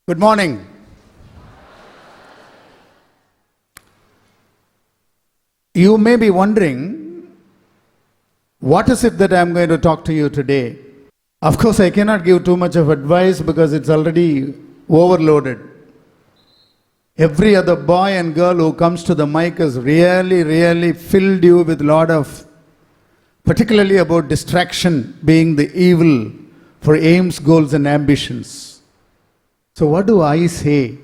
Good morning. You may be wondering, what is it that I am going to talk to you today? Of course, I cannot give too much of advice because it's already overloaded. Every other boy and girl who comes to the mic has really filled you with a lot of, particularly about distraction being the evil for aims, goals and ambitions. So what do I say?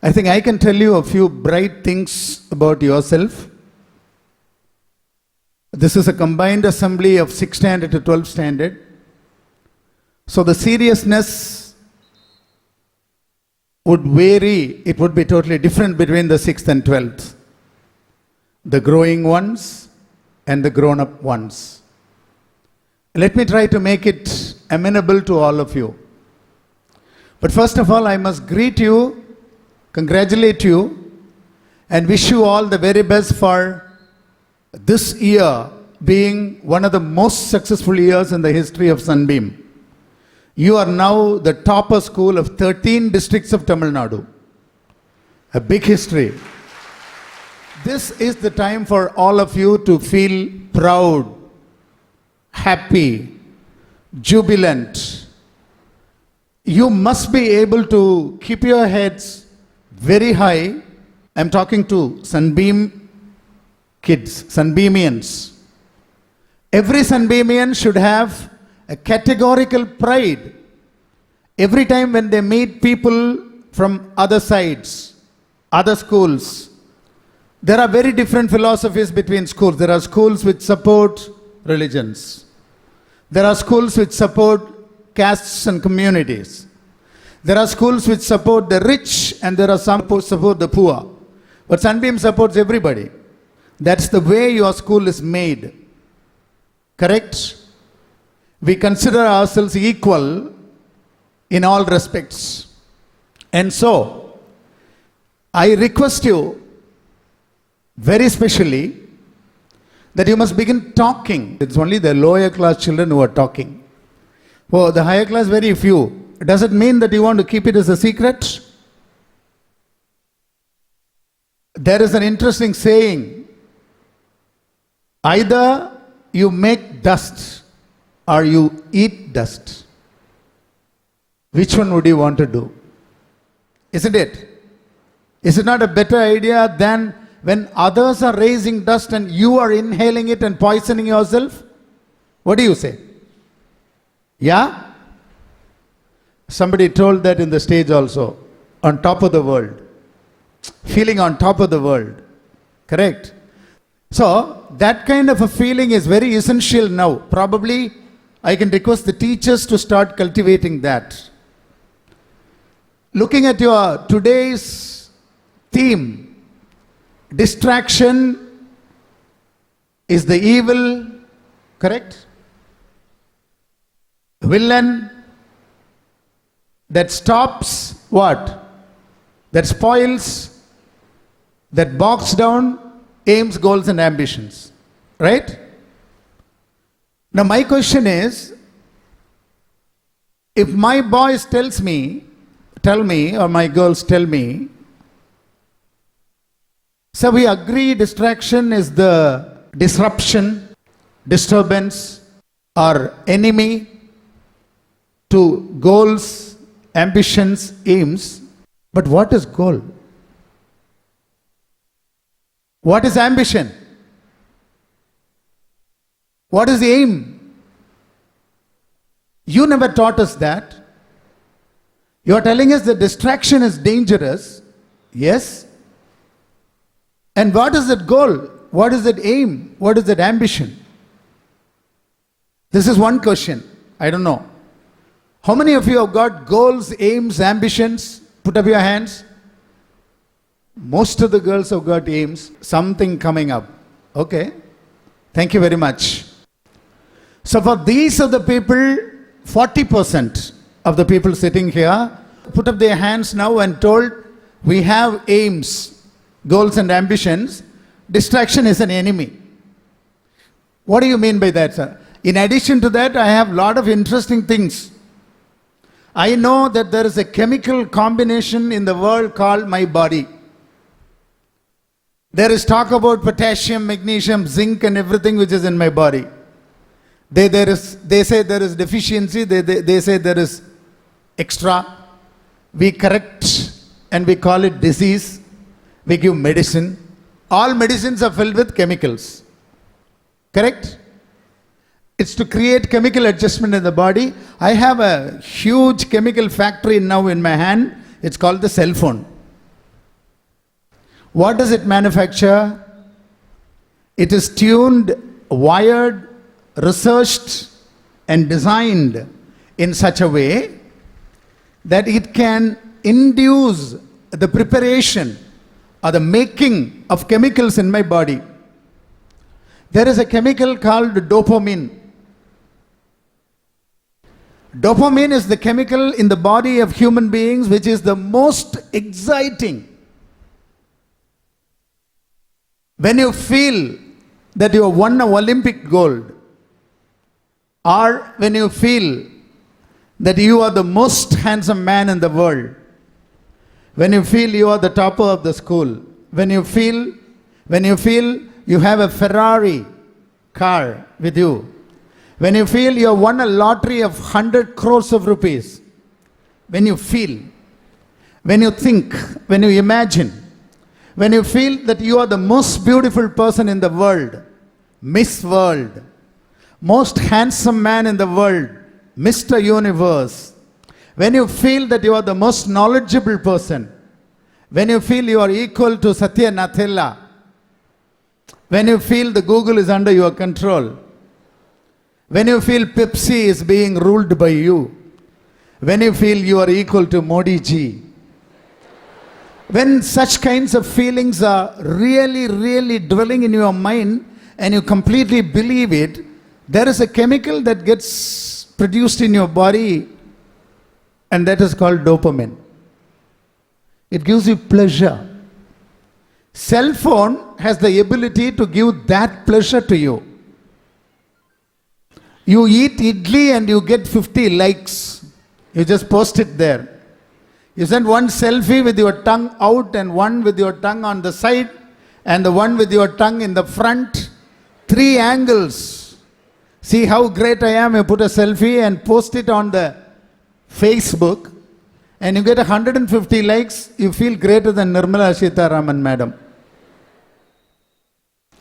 I think I can tell you a few bright things about yourself. This is a combined assembly of 6th standard to 12th standard. So the seriousness would vary. It would be totally different between the 6th and 12th. The growing ones and the grown-up ones. Let me try to make it amenable to all of you. But first of all, I must greet you, congratulate you, and wish you all the very best for this year being one of the most successful years in the history of Sunbeam. You are now the topper school of 13 districts of Tamil Nadu. A big history. This is the time for all of you to feel proud, happy, jubilant. You must be able to keep your heads very high. I'm talking to Sunbeam kids, Sunbeamians. Every Sunbeamian should have a categorical pride every time when they meet people from other sides, other schools. There are very different philosophies between schools. There are schools which support religions. There are schools which support castes and communities. There are schools which support the rich and there are some who support the poor. But Sunbeam supports everybody. That's the way your school is made. Correct? We consider ourselves equal in all respects. And so, I request you very specially that you must begin talking. It's only the lower class children who are talking. For the higher class, very few. Does it mean that you want to keep it as a secret? There is an interesting saying. Either you make dust or you eat dust. Which one would you want to do? Isn't it? Is it not a better idea than when others are raising dust and you are inhaling it and poisoning yourself? What do you say? Yeah? Somebody told that in the stage also. On top of the world. Feeling on top of the world. Correct? So, that kind of a feeling is very essential now. Probably, I can request the teachers to start cultivating that. Looking at your today's theme, distraction is the evil, correct? Villain that stops what? That spoils, that bogs down aims, goals and ambitions. Right? Now my question is, if my boys tell me, or my girls tell me, so we agree distraction is the disruption, disturbance or enemy to goals, ambitions, aims. But what is goal? What is ambition? What is aim? You never taught us that. You are telling us that distraction is dangerous. Yes. And what is that goal? What is that aim? What is that ambition? This is one question. I don't know. How many of you have got goals, aims, ambitions? Put up your hands. Most of the girls have got aims, something coming up. Okay. Thank you very much. So for these are the people, 40% of the people sitting here, put up their hands now and told, we have aims, goals and ambitions. Distraction is an enemy. What do you mean by that, sir? In addition to that, I have a lot of interesting things. I know that there is a chemical combination in the world called my body. There is talk about potassium, magnesium, zinc and everything which is in my body. They say there is deficiency, they say there is extra. We correct and we call it disease. We give medicine. All medicines are filled with chemicals. Correct? It's to create chemical adjustment in the body. I have a huge chemical factory now in my hand. It's called the cell phone. What does it manufacture? It is tuned, wired, researched and designed in such a way that it can induce the preparation or the making of chemicals in my body. There is a chemical called dopamine. Dopamine is the chemical in the body of human beings which is the most exciting. When you feel that you have won an Olympic gold, or when you feel that you are the most handsome man in the world, when you feel you are the topper of the school, when you feel you have a Ferrari car with you, when you feel you have won a lottery of 100 crores of rupees, when you feel, when you think, when you imagine, when you feel that you are the most beautiful person in the world, Miss World, most handsome man in the world, Mr. Universe, when you feel that you are the most knowledgeable person, when you feel you are equal to Satya Nadella, when you feel the Google is under your control, when you feel Pepsi is being ruled by you, when you feel you are equal to Modi ji, when such kinds of feelings are really, really dwelling in your mind and you completely believe it, there is a chemical that gets produced in your body and that is called dopamine. It gives you pleasure. Cell phone has the ability to give that pleasure to you. You eat idli and you get 50 likes. You just post it there. You send one selfie with your tongue out and one with your tongue on the side and the one with your tongue in the front. 3 angles. See how great I am. You put a selfie and post it on the Facebook and you get 150 likes. You feel greater than Nirmala Sitharaman madam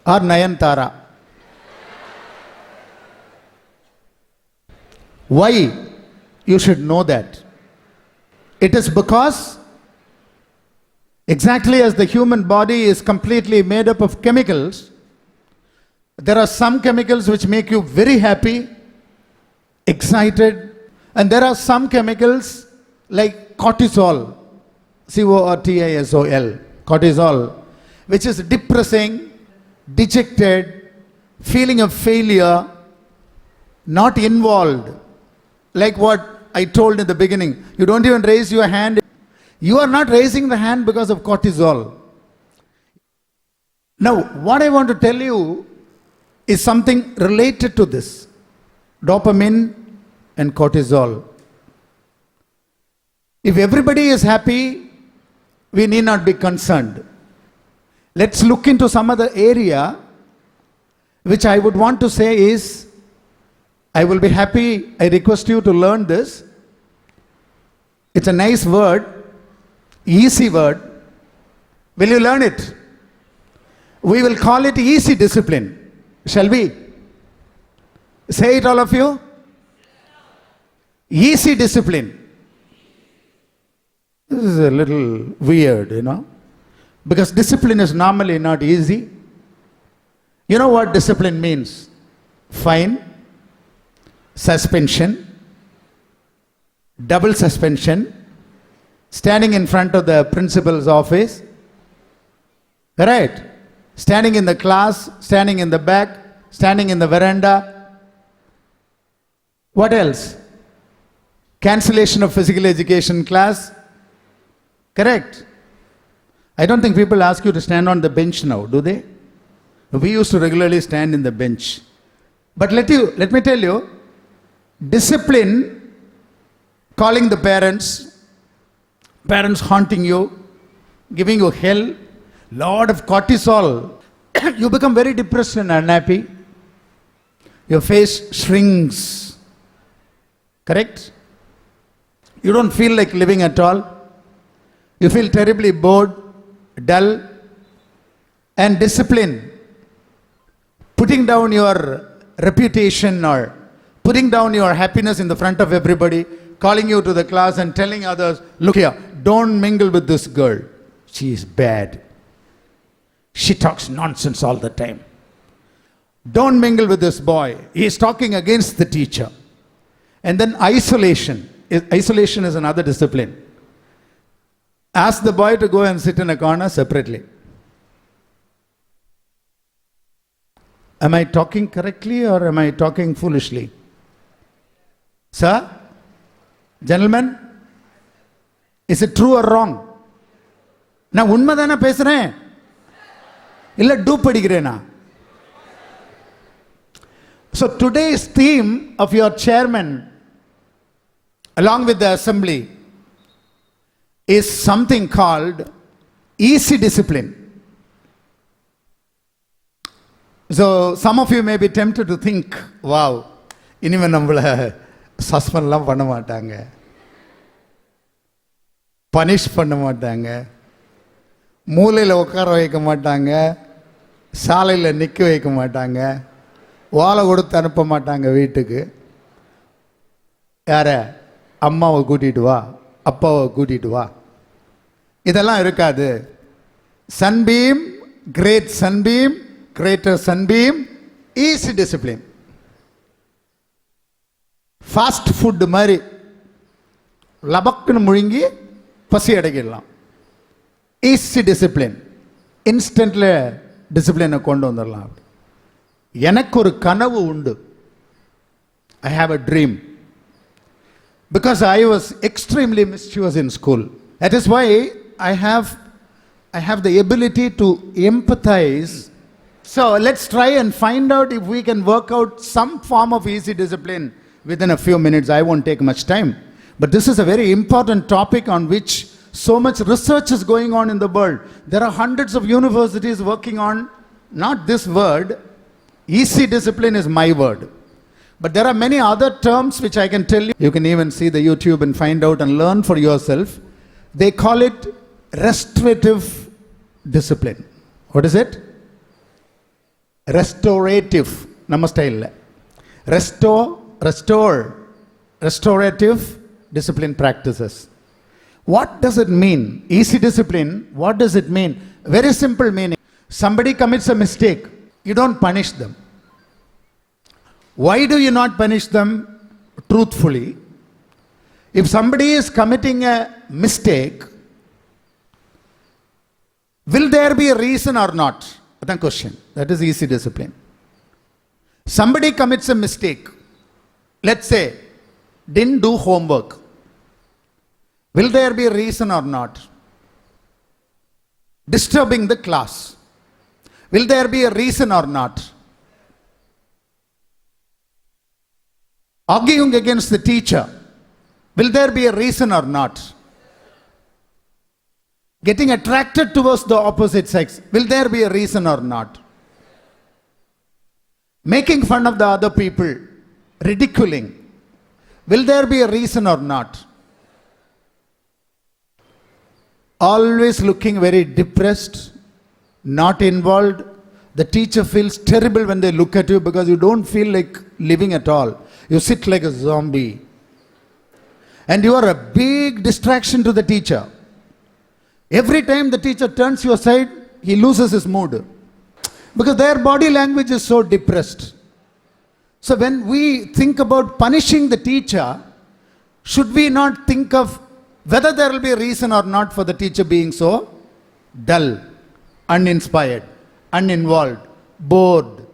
or Nayantara. Why? You should know that. It is because exactly as the human body is completely made up of chemicals, there are some chemicals which make you very happy, excited, and there are some chemicals like cortisol, cortisol, cortisol, which is depressing, dejected, feeling of failure, not involved. Like what I told in the beginning, you don't even raise your hand. You are not raising the hand because of cortisol. Now, what I want to tell you is something related to this. Dopamine and cortisol. If everybody is happy, we need not be concerned. Let's look into some other area which I would want to say is, I will be happy, I request you to learn this. It's a nice word, easy word. Will you learn it? We will call it easy discipline. Shall we? Say it all of you. Easy discipline. This is a little weird, because discipline is normally not easy. You know what discipline means? Fine, suspension, double suspension, standing in front of the principal's office, right? Standing in the class, standing in the back, standing in the veranda. What else? Cancellation of physical education class. Correct. I don't think people ask you to stand on the bench now, do they? We used to regularly stand in the bench. But let me tell you, discipline calling the parents haunting you, giving you hell, lot of cortisol. You become very depressed and unhappy. Your face shrinks. Correct? You don't feel like living at all. You feel terribly bored, dull, and discipline. Putting down your reputation or putting down your happiness in the front of everybody, calling you to the class and telling others, look here, don't mingle with this girl. She is bad. She talks nonsense all the time. Don't mingle with this boy. He is talking against the teacher. And then isolation. Isolation is another discipline. Ask the boy to go and sit in a corner separately. Am I talking correctly or am I talking foolishly? Sir? Gentlemen? Is it true or wrong? நான் உண்மைதானே பேசுறேன் இல்ல dupe அடிக்கிறேனா? So today's theme of your chairman along with the assembly is something called easy discipline. So some of you may be tempted to think, wow, இனிமே நம்மள சஸ்பெண்ட்லாம் பண்ண மாட்டாங்க, punish பண்ண மாட்டாங்க, மூலையில் உட்கார வைக்க மாட்டாங்க, சாலையில் நிற்க வைக்க மாட்டாங்க, வாழை கொடுத்து அனுப்ப மாட்டாங்க வீட்டுக்கு. யார? அம்மாவை கூட்டிகிட்டு வா, அப்பாவை கூட்டிகிட்டு வா. இதெல்லாம் இருக்காது. Sunbeam, great sunbeam, greater sunbeam, easy discipline. Fast food மாதிரி லபக்குன்னு முழுங்கி பசி அடைக்கிடலாம். ஈஸி டிசிப்ளின், இன்ஸ்டன்ட்ல டிசிப்ளினை கொண்டு வந்துடலாம். எனக்கு ஒரு கனவு உண்டு. I have a dream. Because I was extremely mischievous in school. That is why I have the ability to empathize. So let's try and find out if we can work out some form of easy discipline within a few minutes. I won't take much time. But this is a very important topic on which so much research is going on in the world. There are hundreds of universities working on not this word. Easy discipline is my word. But there are many other terms which I can tell you. You can even see the YouTube and find out and learn for yourself. They call it restorative discipline. What is it? Restorative. Nama style. Restorative discipline practices. What does it mean? Easy discipline, what does it mean? Very simple meaning. Somebody commits a mistake. You don't punish them. Why do you not punish them truthfully? If somebody is committing a mistake, will there be a reason or not? That's the question. That is easy discipline. Somebody commits a mistake. Let's say, didn't do homework. Will there be a reason or not? Disturbing the class. Will there be a reason or not? Arguing against the teacher. Will there be a reason or not? Getting attracted towards the opposite sex. Will there be a reason or not? Making fun of the other people. Ridiculing. Will there be a reason or not? Always looking very depressed, not involved. The teacher feels terrible when they look at you because you don't feel like living at all. You sit like a zombie. And you are a big distraction to the teacher. Every time the teacher turns your side, he loses his mood. Because their body language is so depressed. So when we think about punishing the teacher, should we not think of whether there will be a reason or not for the teacher being so dull, uninspired, uninvolved, bored?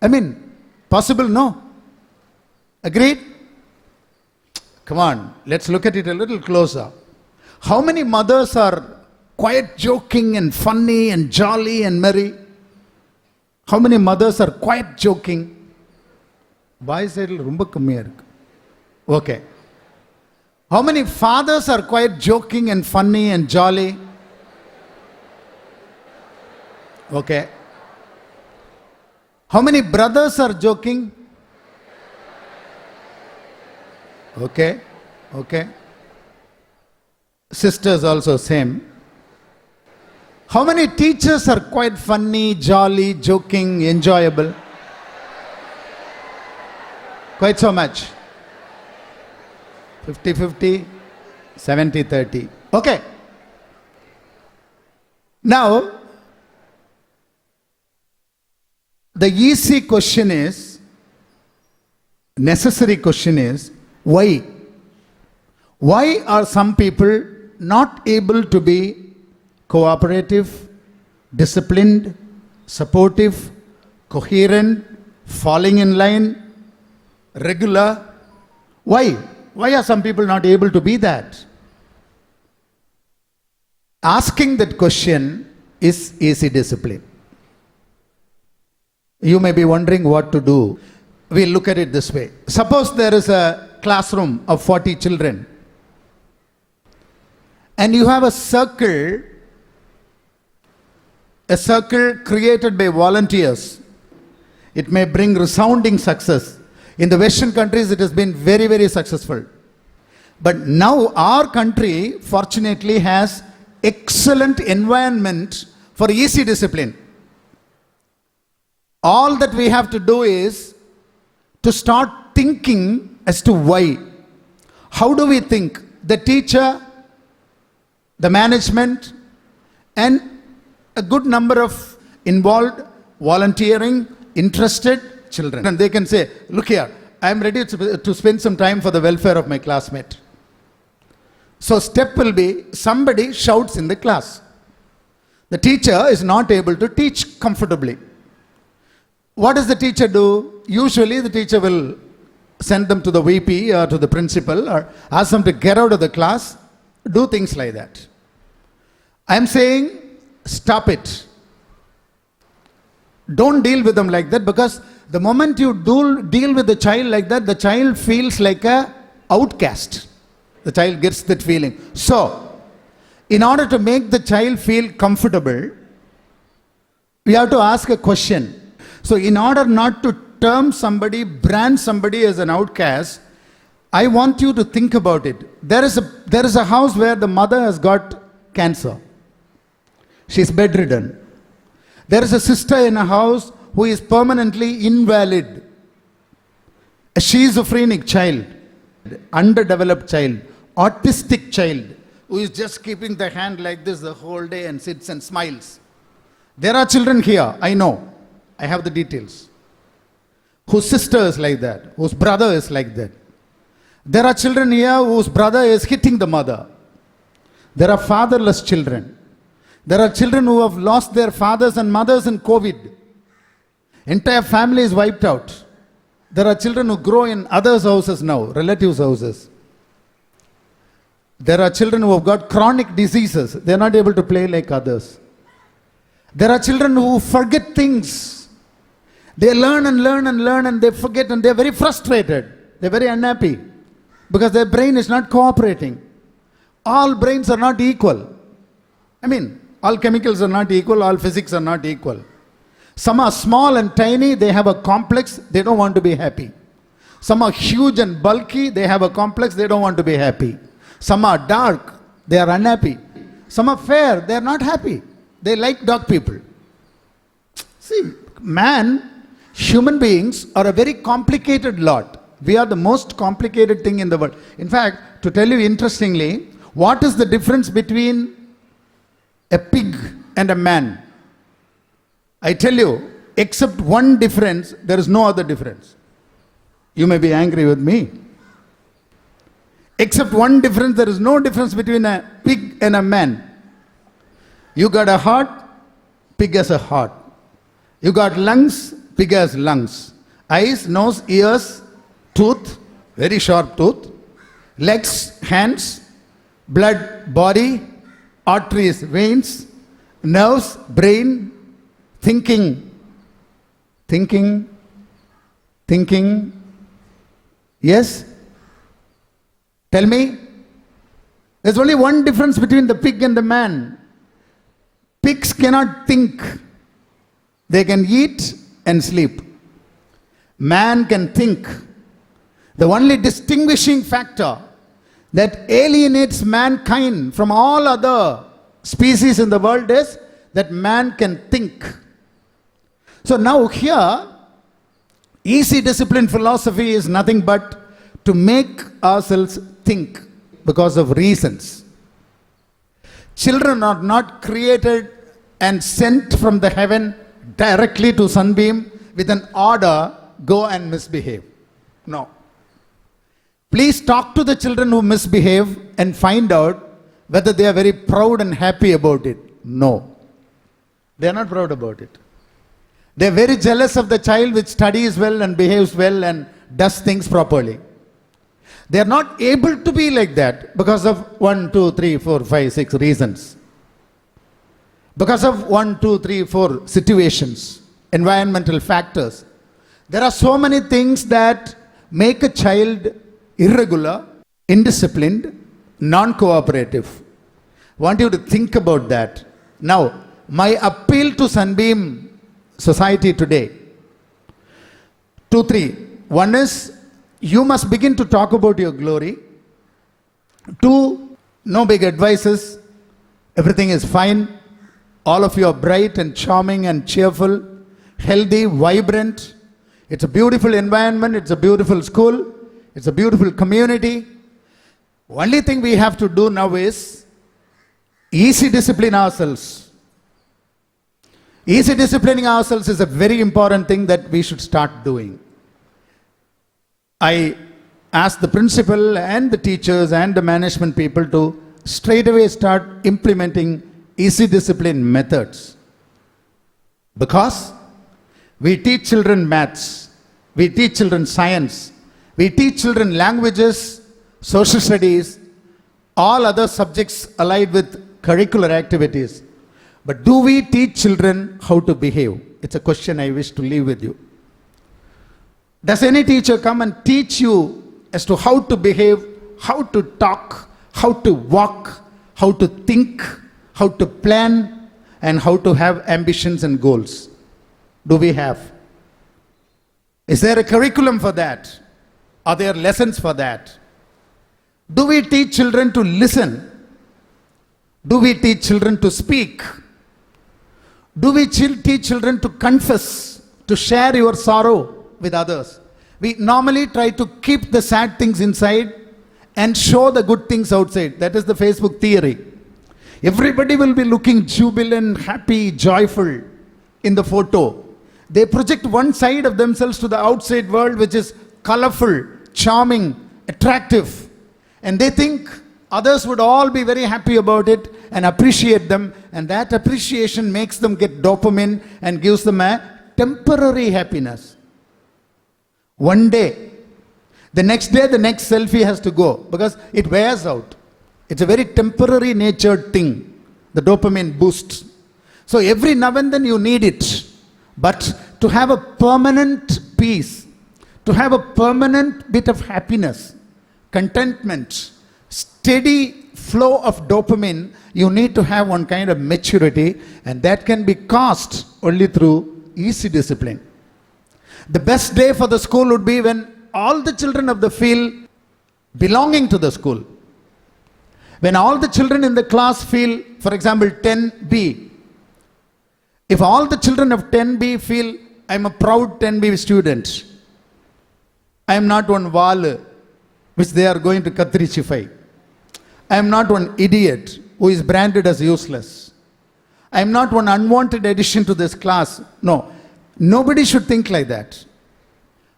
I mean, possible, no? Agreed? Come on, let's look at it a little closer. How many mothers are quite joking and funny and jolly and merry? How many mothers are quite joking? Boys side ரொம்ப கம்மியா இருக்கு. Okay. How many fathers are quite joking and funny and jolly? Okay. How many brothers are joking? Okay. Okay. Sisters also same. How many teachers are quite funny, jolly, joking, enjoyable? Quite so much. 50-50, 70-30. Okay. Now, the easy question is, necessary question is, why? Why are some people not able to be cooperative, disciplined, supportive, coherent, falling in line, regular? Why? Why are some people not able to be that? Asking that question is easy discipline. You may be wondering what to do. We'll look at it this way. Suppose there is a classroom of 40 children and you have a circle created by volunteers. It may bring resounding success. In the Western countries, it has been very, very successful. But now our country, fortunately, has excellent environment for easy discipline. All that we have to do is to start thinking as to why. How do we think? The teacher, the management, and a good number of involved, volunteering, interested children. And they can say, look here, I am ready to spend some time for the welfare of my classmate. So step will be, somebody shouts in the class. The teacher is not able to teach comfortably. What does the teacher do? Usually the teacher will send them to the VP or to the principal or ask them to get out of the class. Do things like that. I am saying, stop it. Don't deal with them like that, because the moment you deal with the child like that, the child feels like a outcast. The child gets that feeling. So, in order to make the child feel comfortable, we have to ask a question. So, in order not to term somebody, brand somebody as an outcast, I want you to think about it. There is a house where the mother has got cancer. She is bedridden. There is a sister in a house who is permanently invalid. A schizophrenic child, underdeveloped child, autistic child, who is just keeping the hand like this the whole day and sits and smiles. There are children here, I know. I have the details. Whose sister is like that, whose brother is like that. There are children here whose brother is hitting the mother. There are fatherless children. There are children who have lost their fathers and mothers in COVID. Entire family is wiped out. There are children who grow in others' houses now, relatives' houses. There are children who have got chronic diseases. They are not able to play like others. There are children who forget things. They learn and learn and learn and they forget, and they are very frustrated. They are very unhappy because their brain is not cooperating. All brains are not equal. I mean, all chemicals are not equal, all physics are not equal. Some are small and tiny, they have a complex, they don't want to be happy. Some are huge and bulky, they have a complex, they don't want to be happy. Some are dark, they are unhappy. Some are fair, they are not happy. They like dark people. See, human beings are a very complicated lot. We are the most complicated thing in the world. In fact, to tell you interestingly, what is the difference between a pig and a man? I tell you, except one difference, there is no other difference. You may be angry with me. Except one difference, there is no difference between a pig and a man. You got a heart, pig has a heart. You got lungs, pig has lungs. Eyes, nose, ears, tooth, very sharp tooth. Legs, hands, blood, body, arteries, veins, nerves, brain, thinking. Yes? Tell me, There's only one difference between the pig and the man. Pigs cannot think. They can eat and sleep. Man can think. The only distinguishing factor that alienates mankind from all other species in the world is that man can think. So now here, easy discipline philosophy is nothing but to make ourselves think because of reasons. Children are not created and sent from the heaven directly to Sunbeam with an order, go and misbehave. No. Please talk to the children who misbehave and find out whether they are very proud and happy about it. No. They are not proud about it. They are very jealous of the child which studies well and behaves well and does things properly. They are not able to be like that because of 1, 2, 3, 4, 5, 6 reasons. Because of 1, 2, 3, 4 situations, environmental factors. There are so many things that make a child irregular, indisciplined, non-cooperative. I want you to think about that. Now, my appeal to Sunbeam society today, 2, 3. One is, you must begin to talk about your glory. 2, no big advices. Everything is fine. All of you are bright and charming and cheerful, healthy, vibrant. It's a beautiful environment. It's a beautiful school. It's a beautiful community. Only thing we have to do now is easy discipline ourselves. Easy disciplining ourselves is a very important thing that we should start doing. I asked the principal and the teachers and the management people to straight away start implementing easy discipline methods. Because we teach children maths, we teach children science, we teach children languages, social studies, all other subjects allied with curricular activities. But do we teach children how to behave? It's a question I wish to leave with you. Does any teacher come and teach you as to how to behave, how to talk, how to walk, how to think, how to plan, and how to have ambitions and goals? Do we have? Is there a curriculum for that? Are there lessons for that? Do we teach children to listen? Do we teach children to speak? Do we teach children to confess, to share your sorrow with others? We normally try to keep the sad things inside and show the good things outside. That is the Facebook theory. Everybody will be looking jubilant, happy, joyful in the photo. They project one side of themselves to the outside world, which is colorful, charming, attractive. And they think others would all be very happy about it and appreciate them. And that appreciation makes them get dopamine and gives them a temporary happiness. One day, the next day, the next selfie has to go because it wears out. It's a very temporary natured thing, the dopamine boost. So every now and then you need it. But to have a permanent peace, to have a permanent bit of happiness, contentment, steady flow of dopamine, you need to have one kind of maturity, and that can be caused only through easy discipline. The best day for the school would be when all the children of the field belonging to the school, when all the children in the class feel, for example, 10B, if all the children of 10B feel, I'm a proud 10B student, I am not one wall which they are going to katrichify. I am not one idiot who is branded as useless. I am not one unwanted addition to this class. No, nobody should think like that.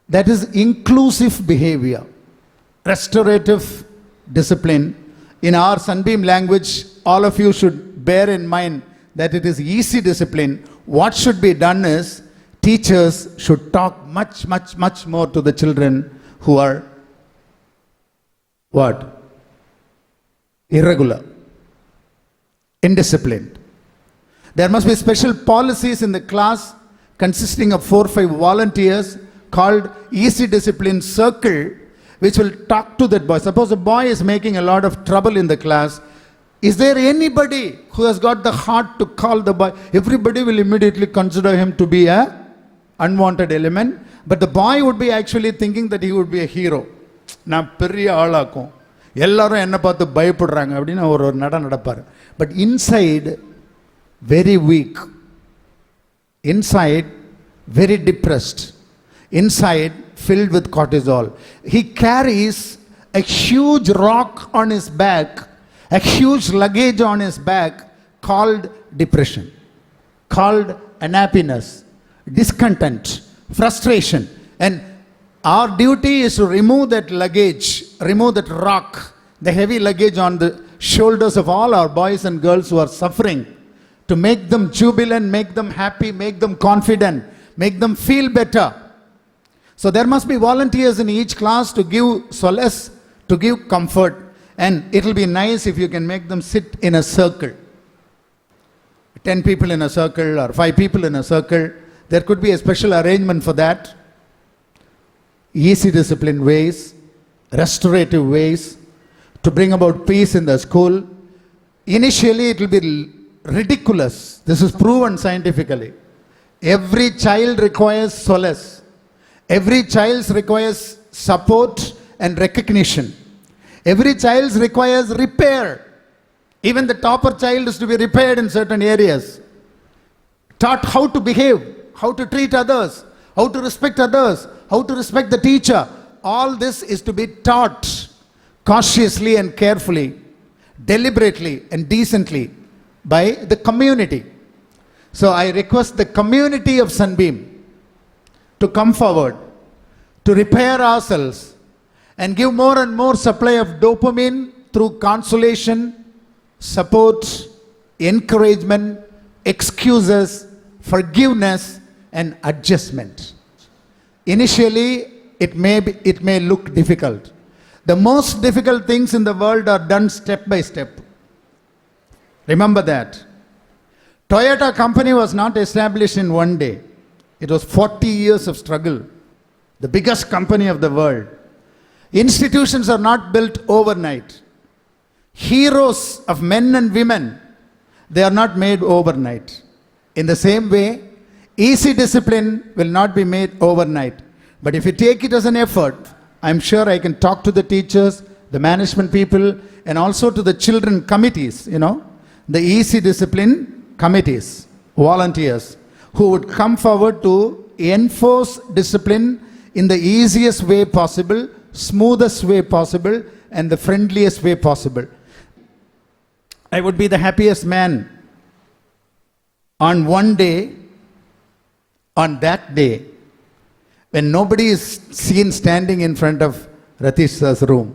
That is inclusive behavior, restorative discipline. In our Sunbeam language, all of you should bear in mind that it is easy discipline. What should be done is, teachers should talk much more to the children who are what? Irregular, indisciplined. There must be special policies in the class consisting of 4 or 5 volunteers called Easy Discipline Circle, which will talk to that boy. Suppose a boy is making a lot of trouble in the class. Is there anybody who has got the heart to call the boy? Everybody will immediately consider him to be a unwanted element. But the boy would be actually thinking that he would be a hero. நான் பெரிய ஆளாக்கும் எல்லாரும் என்ன பார்த்து பயப்படுறாங்க அப்படின்னு ஒரு நடப்பார். But inside, very weak. Inside, very depressed. Inside, filled with cortisol. He carries a huge rock on his back, a huge luggage on his back called depression, called unhappiness, discontent, frustration. And our duty is to remove that luggage, remove that rock, the heavy luggage on the shoulders of all our boys and girls who are suffering, to make them jubilant, make them happy, make them confident, make them feel better. So there must be volunteers in each class to give solace, to give comfort, and it will be nice if you can make them sit in a circle. 10 people in a circle or 5 people in a circle. There could be a special arrangement for that. Easy discipline ways, restorative ways to bring about peace in the school. Initially it will be ridiculous. This is proven scientifically. Every child requires solace. Every child requires support and recognition. Every child requires repair. Even the topper child is to be repaired in certain areas. Taught how to behave, how to treat others, how to respect others, how to respect the teacher. All this is to be taught cautiously and carefully, deliberately and decently by the community. So I request the community of Sunbeam to come forward, to repair ourselves and give more and more supply of dopamine through consolation, support, encouragement, excuses, forgiveness and adjustment. Initially, it may look difficult. The most difficult things in the world are done step by step. Remember that. Toyota company was not established in one day. It was 40 years of struggle. The biggest company of the world. Institutions are not built overnight. Heroes of men and women, they are not made overnight. In the same way, easy discipline will not be made overnight. But if you take it as an effort, I'm sure I can talk to the teachers, the management people, and also to the children committees, the easy discipline committees, volunteers, who would come forward to enforce discipline in the easiest way possible, smoothest way possible, and the friendliest way possible. I would be the happiest man on one day, on that day, when nobody is seen standing in front of Ratish's room,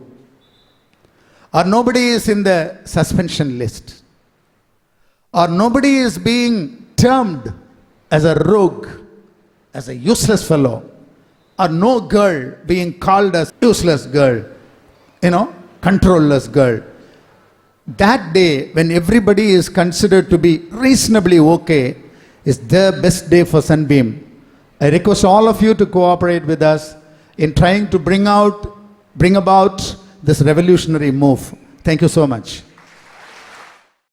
or nobody is in the suspension list, or nobody is being termed as a rogue, as a useless fellow, or no girl being called as useless girl, controlless girl. That day when everybody is considered to be reasonably okay is the best day for Sunbeam. I request all of you to cooperate with us in trying to bring about this revolutionary move. Thank you so much.